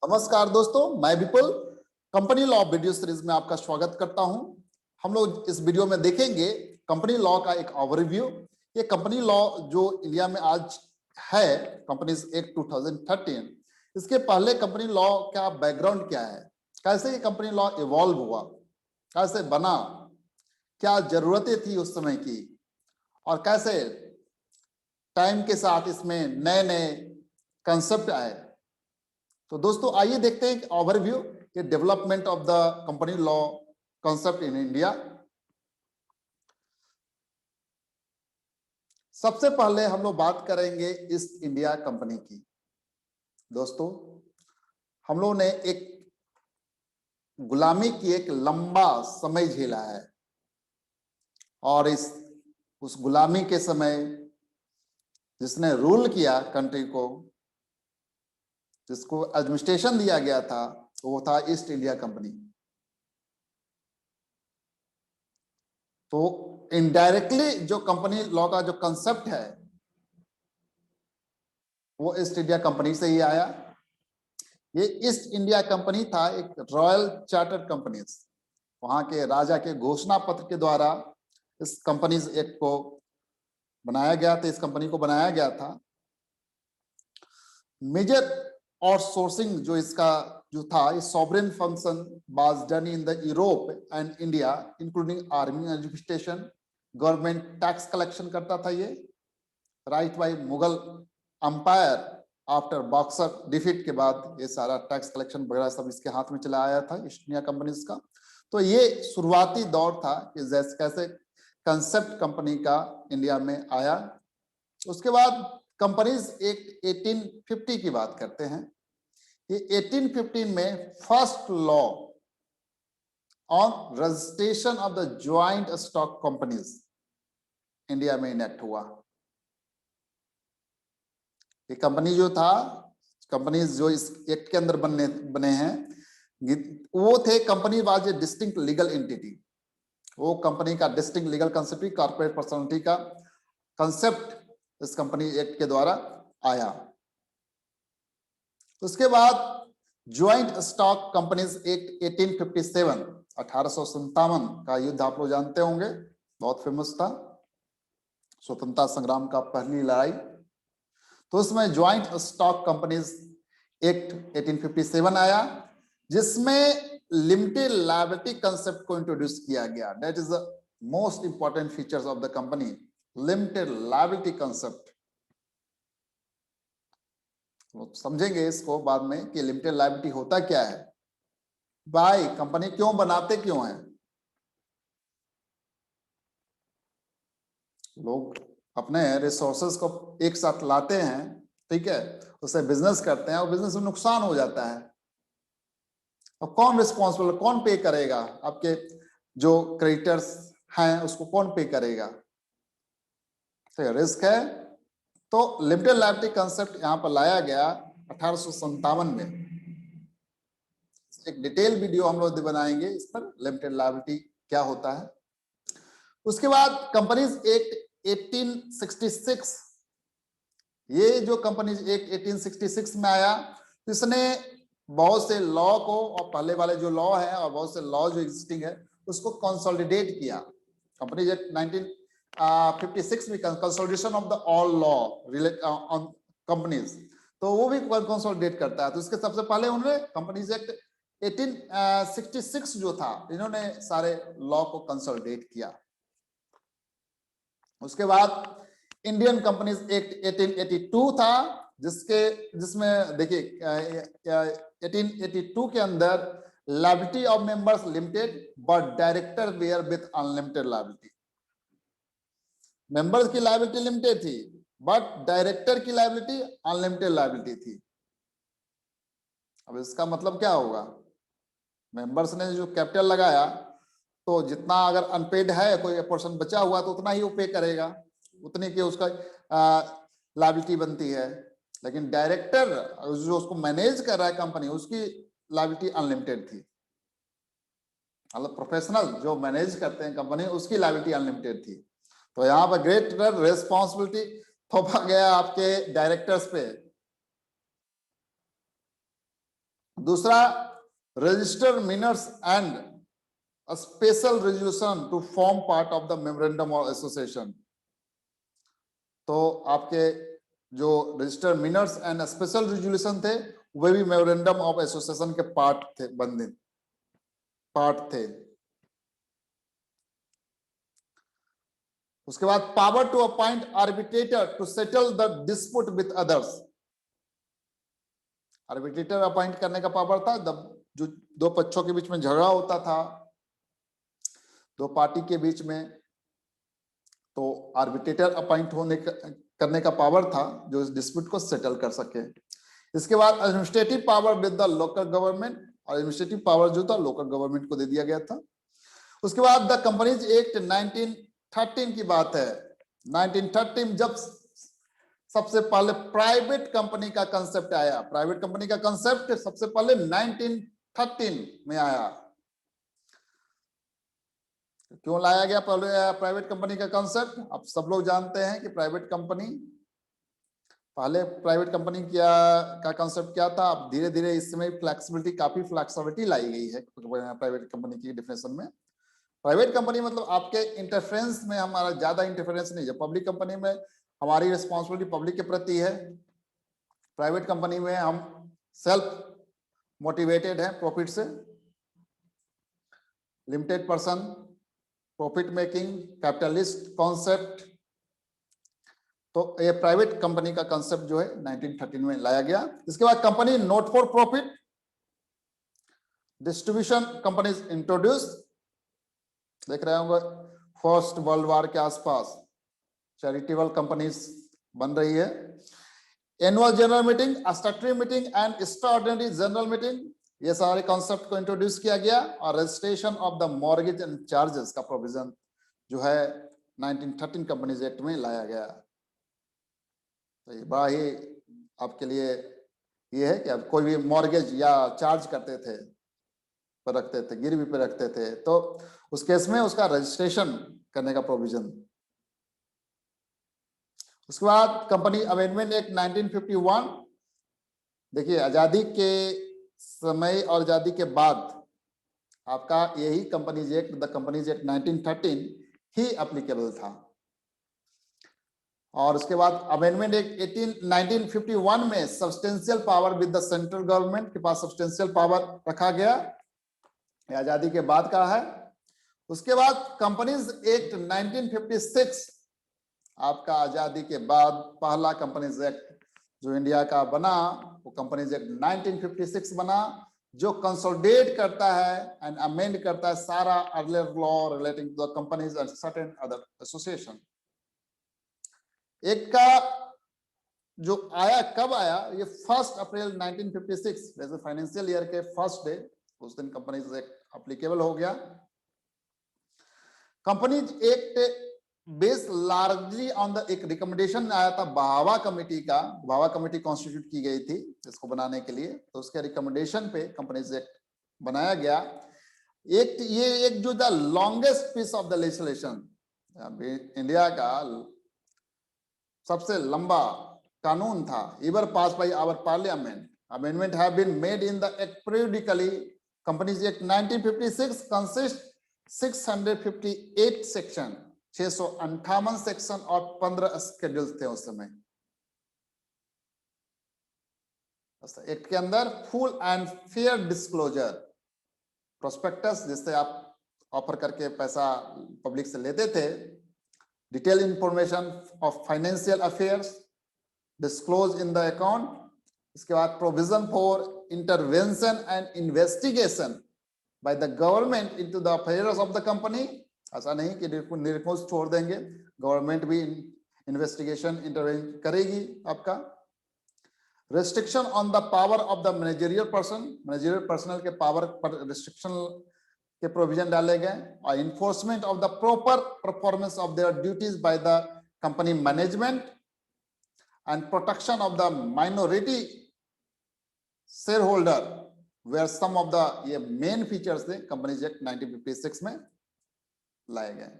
नमस्कार दोस्तों, मैं विपुल कंपनी लॉ वीडियो सीरीज में आपका स्वागत करता हूं। हम लोग इस वीडियो में देखेंगे कंपनी लॉ का एक ओवरव्यू। ये कंपनी लॉ जो इंडिया में आज है, कंपनीज एक्ट 2013, इसके पहले कंपनी लॉ का बैकग्राउंड क्या है, कैसे ये कंपनी लॉ इवॉल्व हुआ, कैसे बना, क्या जरूरतें थी उस समय की, और कैसे टाइम के साथ इसमें नए नए कंसेप्ट आए। तो दोस्तों आइए देखते हैं ओवरव्यू, ये development of the company law concept in India. सबसे पहले हम लोग बात करेंगे ईस्ट इंडिया कंपनी की। दोस्तों हम लोग ने एक गुलामी की एक लंबा समय झेला है, और उस गुलामी के समय जिसने रूल किया कंट्री को, जिसको एडमिनिस्ट्रेशन दिया गया था, वो था ईस्ट इंडिया कंपनी। तो इनडायरेक्टली जो कंपनी लॉ का जो कंसेप्ट है वो ईस्ट इंडिया कंपनी से ही आया। ये ईस्ट इंडिया कंपनी था एक रॉयल चार्टर्ड कंपनी, वहां के राजा के घोषणा पत्र के द्वारा इस कंपनीज एक्ट को बनाया गया था, इस कंपनी को बनाया गया था। मेजर और सोर्सिंग जो इसका जो था, sovereign function was done in the Europe and India including army administration, government tax collection करता था। ये right by Mughal empire after Buxar defeat के बाद ये सारा टैक्स कलेक्शन वगैरह सब इसके हाथ में चला आया था ईस्ट इंडिया कंपनीज का। तो ये शुरुआती दौर था कि जैसे कैसे कंसेप्ट कंपनी का इंडिया में आया। उसके बाद कंपनीज एक्ट 1850 की बात करते हैं। ये 1815 में first law on registration of the joint stock companies India में इनेक्ट हुआ। ये कंपनी जो था, कंपनीज जो इस एक्ट के अंदर बने हैं, वो थे company was a distinct legal entity. वो कंपनी का distinct legal concept, corporate personality का कंसेप्ट इस कंपनी एक्ट के द्वारा आया। उसके बाद ज्वाइंट स्टॉक कंपनीज एक्ट 1857, 1857 का युद्ध आप लोग जानते होंगे, बहुत फेमस था, स्वतंत्रता संग्राम का पहली लड़ाई। तो उसमें ज्वाइंट स्टॉक कंपनीज एक्ट 1857 आया, जिसमें लिमिटेड लायबिलिटी कंसेप्ट को इंट्रोड्यूस किया गया। That is the most important features of the company, limited liability concept. समझेंगे इसको बाद में कि लिमिटेड लायबिलिटी होता क्या है, भाई कंपनी क्यों बनाते क्यों है। लोग अपने रिसोर्सेज को एक साथ लाते हैं, ठीक है, उससे बिजनेस करते हैं और बिजनेस में नुकसान हो जाता है। अब कौन रिस्पॉन्सिबल, कौन पे करेगा? आपके जो क्रेडिटर्स हैं उसको कौन पे करेगा? तो रिस्क है। तो लिमिटेड लायबिलिटी कंसेप्ट यहां पर लाया गया 1857 में। एक डिटेल वीडियो हम लोग बनाएंगे इस पर, लिमिटेड लायबिलिटी क्या होता है। उसके बाद कंपनीज एक्ट 1866, ये जो कंपनीज एक्ट 1866 में आया, इसने बहुत से लॉ को, और पहले वाले जो लॉ है और बहुत से लॉ जो एग्जिस्टिंग है उसको कंसोलिडेट किया। कंपनीज एक्ट 1956 में consolidation of the all law on companies, तो वो भी कंसोलिडेट करता है। तो इसके सबसे पहले उन्होंने कंपनीज एक्ट 1866 जो था, इन्होंने सारे लॉ को कंसोलिडेट किया। उसके बाद इंडियन कंपनीज एक्ट 1882 था, जिसमें देखिए 1882 के अंदर liability of members limited but director were with unlimited liability. Members की लायबिलिटी लिमिटेड थी बट डायरेक्टर की लायबिलिटी अनलिमिटेड लायबिलिटी थी। अब इसका मतलब क्या होगा? मेंबर्स ने जो कैपिटल लगाया, तो जितना अगर अनपेड है, कोई पोर्शन बचा हुआ, तो उतना ही वो पे करेगा, उतने की उसका लायबिलिटी बनती है। लेकिन डायरेक्टर जो उसको मैनेज कर रहा है कंपनी, उसकी लायबिलिटी अनलिमिटेड थी। मतलब प्रोफेशनल जो मैनेज करते हैं कंपनी, उसकी लायबिलिटी अनलिमिटेड थी। तो यहाँ पर ग्रेटर रेस्पॉन्सिबिलिटी थोपा गया आपके डायरेक्टर्स पे। दूसरा, register minutes and a special resolution to form part of the memorandum of association। तो आपके जो register minutes and special resolution थे वे भी मेमोरेंडम ऑफ एसोसिएशन के पार्ट थे। उसके बाद power to appoint arbitrator to settle the dispute with others. Arbitrator appoint करने का पावर था। जो दो पक्षों के बीच में झगड़ा होता था, दो पार्टी के बीच में, तो आर्बिट्रेटर अपॉइंट करने का पावर था जो इस डिस्प्यूट को सेटल कर सके। इसके बाद administrative power with the local government, और एडमिनिस्ट्रेटिव पावर जो था लोकल गवर्नमेंट को दे दिया गया था। उसके बाद द कंपनीज एक्ट 1913 की बात है। 1913 जब सबसे पहले प्राइवेट कंपनी का कंसेप्ट आया, प्राइवेट कंपनी का कंसेप्ट सबसे पहले 1913 में आया। क्यों लाया गया पहले प्राइवेट कंपनी का कंसेप्ट? आप सब लोग जानते हैं कि प्राइवेट कंपनी का कंसेप्ट क्या था। अब धीरे धीरे इसमें काफी फ्लेक्सिबिलिटी लाई गई है प्राइवेट कंपनी की डिफिनेशन में। प्राइवेट कंपनी मतलब आपके इंटरफेरेंस में हमारा ज्यादा इंटरफेरेंस नहीं है। पब्लिक कंपनी में हमारी रिस्पॉन्सिबिलिटी पब्लिक के प्रति है। प्राइवेट कंपनी में हम सेल्फ मोटिवेटेड है प्रॉफिट से, limited person, profit making, capitalist concept. तो ये प्राइवेट कंपनी का कॉन्सेप्ट जो है 1913 में लाया गया। इसके बाद company not for profit distribution companies introduce. देख रहे होंगे फर्स्ट वर्ल्ड वॉर के आसपास चैरिटेबल कंपनीज बन रही है। Annual general meeting, statutory meeting and extraordinary general meeting, ये सारे कॉन्सेप्ट को इंट्रोड्यूस किया गया। और registration of the mortgage and charges का प्रोविजन जो है 1913 कंपनीज एक्ट में लाया गया। तो ये बड़ा ही आपके लिए ये है कि अब कोई भी मॉर्गेज या चार्ज करते थे, पर रखते थे, गिरवी पे रखते थे, तो उस केस में उसका रजिस्ट्रेशन करने का प्रोविजन। उसके बाद कंपनी अमेंडमेंट एक्ट 1951। देखिए आजादी के समय और आजादी के बाद आपका यही companies act, the companies act 1913 he applicable था। और उसके बाद अमेंडमेंट एक्ट 1951 में substantial power with the central government के पास सब्सटेंशियल पावर रखा गया, आजादी के बाद का है। उसके बाद कंपनीज एक्ट 1956 आपका आजादी के बाद पहला कंपनीज एक्ट जो इंडिया का बना, वो कंपनीज एक्ट 1956 बना, जो कंसोलिडेट करता है एंड अमेंड करता है सारा earlier law relating to the companies and certain other association. एक का जो आया, कब आया? ये 1 अप्रैल 1956, वैसे फाइनेंशियल ईयर के फर्स्ट डे उस दिन कंपनीज एक्ट एप्लीकेबल हो गया। Companies act based largely on the, एक रिकमेंडेशन आया था बहावा कमेटी का, बहावा कमेटी कॉन्स्टिट्यूट की गई थी इसको बनाने के लिए, तो उसके रिकमेंडेशन पे कंपनीज एक्ट बनाया गया। ये एक जो the longest piece of the legislation, India का सबसे लंबा कानून था, ever passed by our parliament. Amendment have been made in the act periodically. Companies Act 1956 consists 658 section, 658 section और 15 शेड्यूल्स थे उस समय। एक्ट के अंदर full and fair disclosure, prospectus जिससे आप ऑफर करके पैसा पब्लिक से लेते थे, detail information of financial affairs disclose in the account. इसके बाद provision for intervention and investigation by the government into the affairs of the company. ऐसा नहीं कि निरंकुश छोड़ देंगे, गवर्नमेंट भी इन्वेस्टिगेशन इंटरवेंशन करेगी आपका। Restriction on the power of the managerial person, managerial personal के पावर पर रिस्ट्रिक्शन के प्रोविजन डाले गए। और enforcement of the proper performance of their duties by the company management and protection of the minority share holder were some of the, ये main features थे companies act 1956 में लाए गए।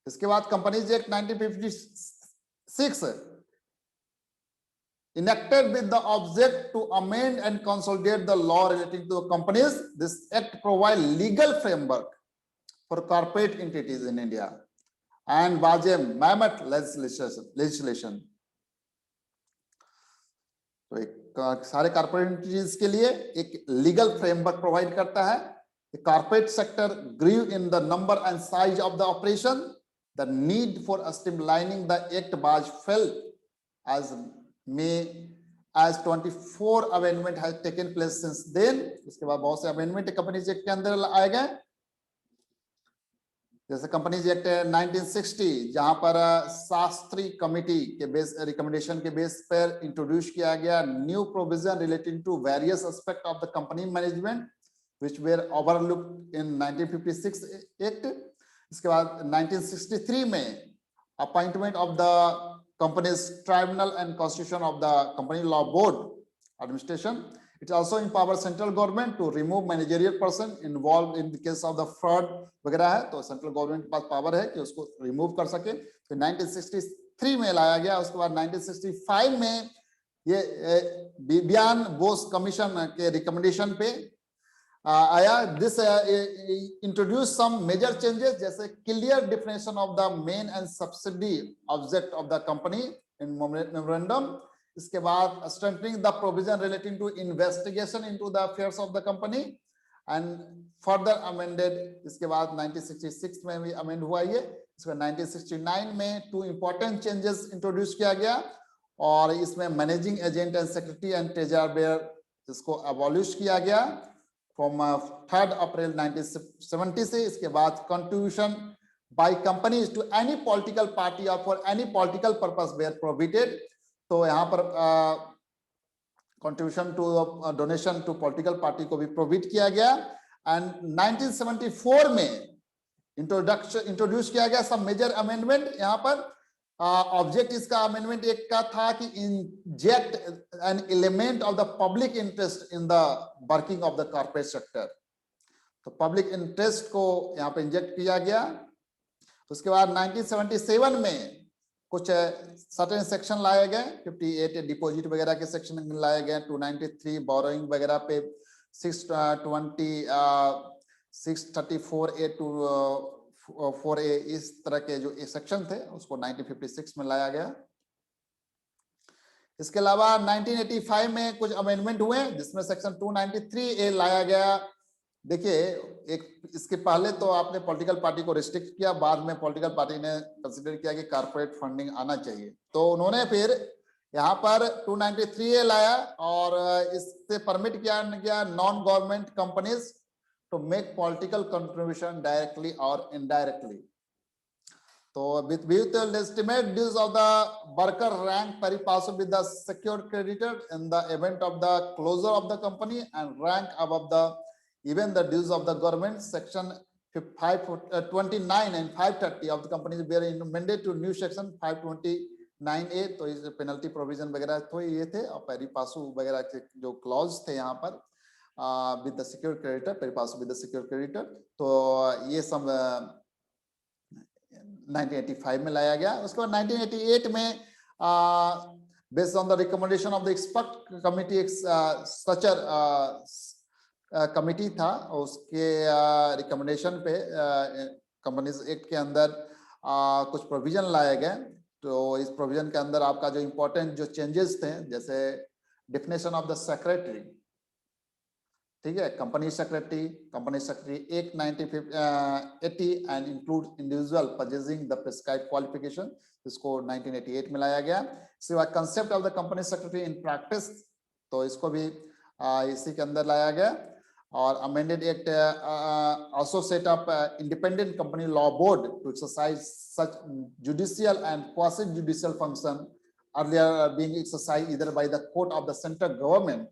इसके बाद companies act 1956 enacted with the object to amend and consolidate the law relating to companies. This act provides legal framework for corporate entities in India and was a mammoth legislation. तो एक सारे corporate entities के लिए एक legal framework provide करता है. The corporate sector grew in the number and size of the operation. The need for streamlining the act was felt as 24 amendment has taken place since then. इसके बाद बहुत से amendment companies act के अंदर आए गए, जैसे कंपनीज एक्ट 1960 जहां पर शास्त्री कमेटी के बेस रिकमेंडेशन के बेस पर इंट्रोड्यूस किया गया new provision relating to various aspect of the company management which were overlooked in 1956 act. इसके बाद 1963 में appointment of the company's tribunal and constitution of the company law board administration. It also empowers central government to remove managerial person involved in the case of the fraud वगैरह है, तो central government के पास power है कि उसको remove कर सके. तो 1963 में लाया गया. उसके बाद 1965 में ये बिबियान बोस कमीशन के रिकमेंडेशन पे आया. This introduce some major changes, जैसे clear definition of the main and subsidy object of the company in memorandum. इसके बाद strengthening the provision relating to investigation into the affairs of the company and further amended. इसके बाद 1966 में भी amend हुआ ये. इसके 1969 में 2 इंपॉर्टेंट चेंजेस इंट्रोड्यूस किया गया और इसमें managing agent and secretary and treasurer were इसको अबॉलिश किया गया फ्रॉम 3 अप्रैल 1970 से. इसके बाद contribution by companies to any political party और for any political purpose were prohibited. तो यहाँ पर contribution to donation to political party को भी प्रोहिबिट किया गया. एंड 1974 में इंट्रोड्यूस किया गया सब मेजर अमेंडमेंट. यहाँ पर ऑब्जेक्ट इसका अमेंडमेंट एक का था कि inject an element of the public interest in the working of the corporate sector. तो पब्लिक इंटरेस्ट को यहाँ पे इंजेक्ट किया गया. उसके बाद 1977 में कुछ सर्टेन सेक्शन लाए गए. 58 डिपॉजिट वगैरह के सेक्शन लाए गए. 293 बोरोइंग वगैरह पे 634A to 4A इस तरह के जो सेक्शन थे उसको 1956 में लाया गया. इसके अलावा 1985 में कुछ अमेंडमेंट हुए जिसमें सेक्शन 293A लाया गया. देखिए एक इसके पहले तो आपने पॉलिटिकल पार्टी को रिस्ट्रिक्ट किया, बाद में पॉलिटिकल पार्टी ने कंसीडर किया कि कारपोरेट फंडिंग आना चाहिए, तो उन्होंने फिर यहाँ पर 293A लाया और इससे परमिट किया गया non government companies to make political contribution directly or indirectly. So with the legitimate dues of the worker rank pari passu with the secured creditor in the event of the closure of the company and rank above the even the dues of the government. Section 529 and 530 of the companies were amended to new section 529A. तो इस penalty provision वगैरह तो ये थे और pari passu वगैरह के जो क्लॉज थे यहाँ पर with the secure creditor, pari passu with the secure creditor. तो ये सब 1985 में लाया गया. उसके बाद 1988 में based on the recommendation of the expert committee, structure committee था, उसके रिकमेंडेशन पे कंपनीज एक्ट के अंदर कुछ प्रोविजन लाए गए. तो इस प्रोविजन के अंदर आपका जो इम्पोर्टेंट जो चेंजेस थे, जैसे डेफिनेशन ऑफ द सेक्रेटरी, ठीक है, company secretary act 1980 and include individual purchasing the prescribed qualification, इसको 1988 में लाया गया. इसके बाद concept of the company secretary in practice, तो इसको भी इसी के अंदर लाया गया. और amended act also set up independent company law board to exercise such judicial and quasi judicial function earlier being exercised either by the court of the central government.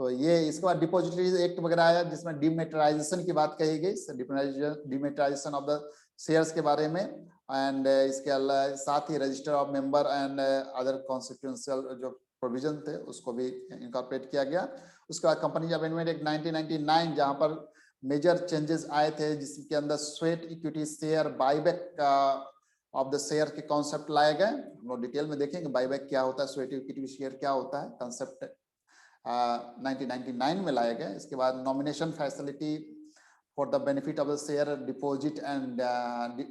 तो ये इसके बाद डिपॉजिटरी एक्ट वगैरह आया जिसमें डिमेटराइजेशन की बात कही गई, डिमेटराइजेशन ऑफ द शेयर्स के बारे में. एंड इसके साथ ही register of member and other consequential जो प्रोविजन थे उसको भी इनकॉर्पोरेट किया गया. उसके बाद कंपनी अमेंडमेंट एक्ट 1999 जहां पर मेजर चेंजेस आए थे, जिसके अंदर sweat equity share buyback of the share के कॉन्सेप्ट लाए गए। हम लोग डिटेल में देखेंगे बाईबैक क्या होता है, स्वेट इक्विटी शेयर क्या होता है, कंसेप्ट 1999 में लाया गया। इसके बाद nomination facility for the benefit of the share deposit and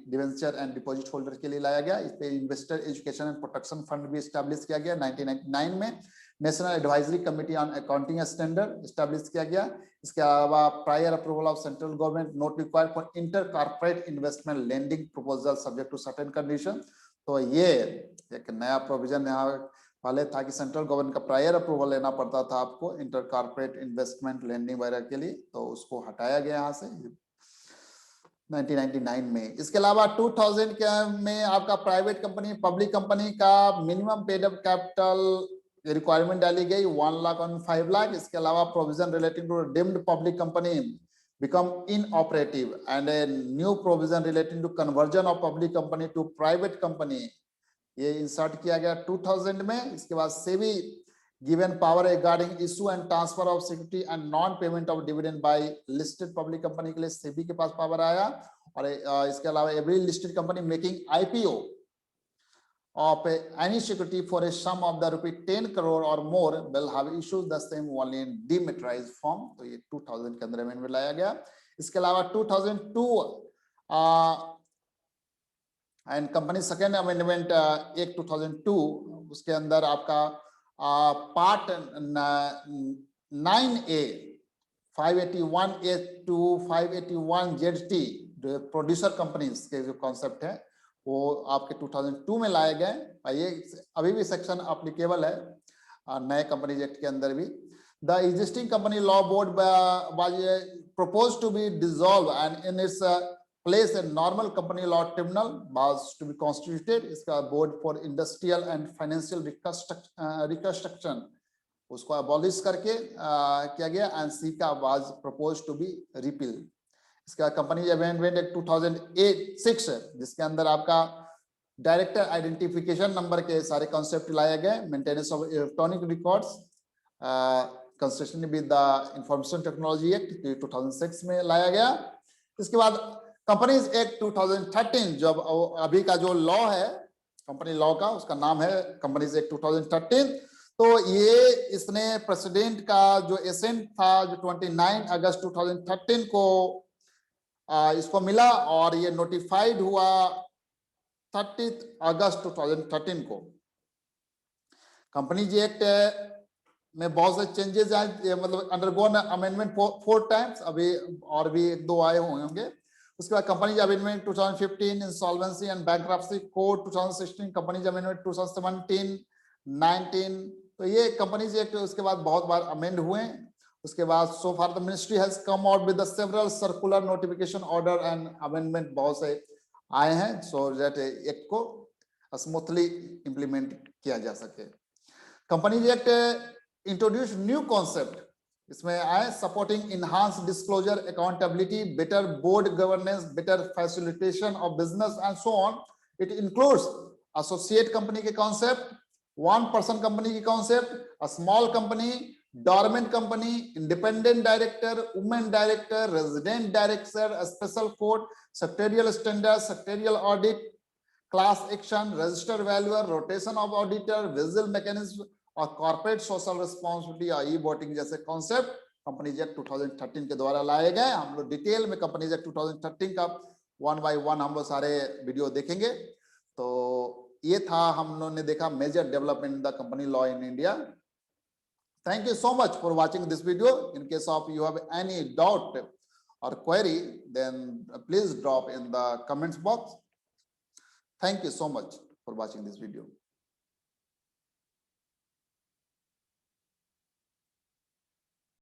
debenture and deposit holder के लिए लाया गया। इस पे investor education and protection fund भी एस्टैब्लिश किया गया 1999 में। National advisory committee on accounting standard establish किया गया। इसके अलावा prior approval of central government not required for inter corporate investment lending proposal subject to certain condition. तो ये एक नया प्रोविजन यहाँ पहले था कि सेंट्रल गवर्नमेंट का प्रायर अप्रूवल लेना पड़ता था आपको इंटर कॉर्पोरेट इन्वेस्टमेंट लेंडिंग वगैरह के लिए, तो उसको हटाया गया यहाँ से 1999 में। इसके अलावा 2000 के में आपका प्राइवेट कंपनी पब्लिक कंपनी का minimum paid up capital requirement डाली गई 1 लाख और 5 लाख। इसके अलावा provision relating to deemed public company become inoperative and a new provision relating to conversion of public company to private company ये इंसर्ट किया गया 2000 में। इसके बाद SEBI given power regarding issue and transfer of security and non payment of dividend by listed public company के लिए सेबी के पास power आया। और इसके अलावा every listed company making IPO of any security for a sum of the ₹10 crore or more will have issued the same only in demeterized form। तो ये 2000 के अंदर अमेंडमेंट लाया गया। इसके अलावा 2002 एंड कंपनी सेकेंड अमेंडमेंट एक 2002 उसके अंदर आपका part 9A 581A to 581ZT producer companies के जो कॉन्सेप्ट है वो आपके 2002 में लाए गए। ये अभी भी सेक्शन एप्लीकेबल है नए कंपनीज एक्ट के अंदर भी। The existing company law board was proposed to be dissolved and in its place a normal company law tribunal was to be constituted। इसका board for industrial and financial reconstruction उसको abolish करके किया गया and सी का was proposed to be repealed। इसका company amendment एक 2006 जिसके अंदर आपका डायरेक्टर आइडेंटिफिकेशन नंबर के सारे कॉन्सेप्ट लाए गए। Maintenance of electronic records consistent with the information technology act 2006 में लाया गया। इसके बाद कंपनीज एक्ट 2013 जब अभी का जो लॉ है कंपनी लॉ का उसका नाम है कंपनीज एक्ट 2013। तो ये इसने प्रेसिडेंट का जो एसेंट था जो 29 अगस्त 2013 को इसको मिला और ये नोटिफाइड हुआ 30 अगस्त 2013 को। कंपनीज एक्ट में बहुत से चेंजेस आए, मतलब अंडरगोन अमेंडमेंट 4 टाइम्स, अभी और भी 1-2 आए होंगे। उसके बाद companies amendment 2015 insolvency and bankruptcy code 2016, companies amendment 2017, 19। तो ये कंपनीज एक्ट उसके बाद बहुत बार अमेंड हुए। उसके बाद so far the ministry has come out with the several circular notification order and amendment बहुत से आए हैं सो दैट एक्ट को स्मूथली इंप्लीमेंट किया जा सके। Companies act introduce new concept इसमें आए supporting enhance disclosure accountability better board governance better facilitation of business and so on. It includes associate company के कॉन्सेप्ट, 1 पर्सन कंपनी की concept, a small company, dormant company, independent director, women director, resident director, special court, secretarial standard, secretarial audit, class action, register valuer, rotation of auditor, vigil mechanism और corporate social responsibility और e voting जैसे concept companies act 2013 के द्वारा लाए गए। हम लोग detail में कंपनीज एक्ट 2013 का 1 by 1 हम लोग सारे वीडियो देखेंगे। तो ये था हम लोगों ने देखा major development in the company law in India. Thank you so much for watching this video. In case of you have any doubt or query, then please drop in the comments box. Thank you so much for watching this video.